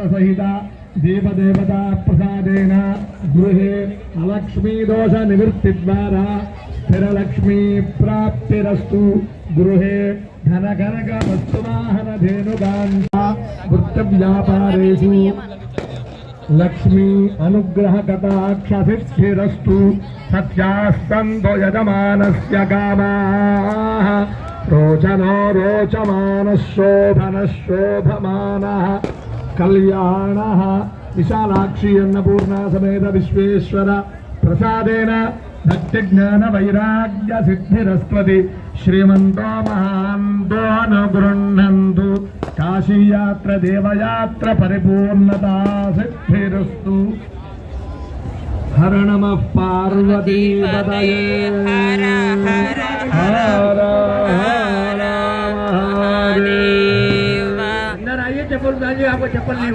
सहित देवदेवता प्रसादेन गृहे अलक्ष्मी दोष निवृत्ति द्वारा स्थिरलक्ष्मी प्राप्तिरस्तु। गृहे धन कनक वस्तुवाहन धेनुकान्ता वृत्तव्यापारेषु लक्ष्मी अनुग्रह कटाक्ष सिद्धिरस्तु। सत्यास्तन्तो यजमानस्य कामाः रोचनो रोचमानः शोभनः शोभमानः कल्याणः। विशालाक्षी अन्नपूर्णा समेत विश्वेश्वर प्रसादेन भक्ति ज्ञान वैराग्य सिद्धिरस्त्वति। श्रीमन्तो महान्तो अनुगृह्णन्तु काशीयात्र देवयात्र परिपूर्णता सिद्धिरस्तु। हर नमः पार्वती पतये हर हर हर हर महादेव। अंदर आइए, चप्पल उतारिए, आपको चप्पल नहीं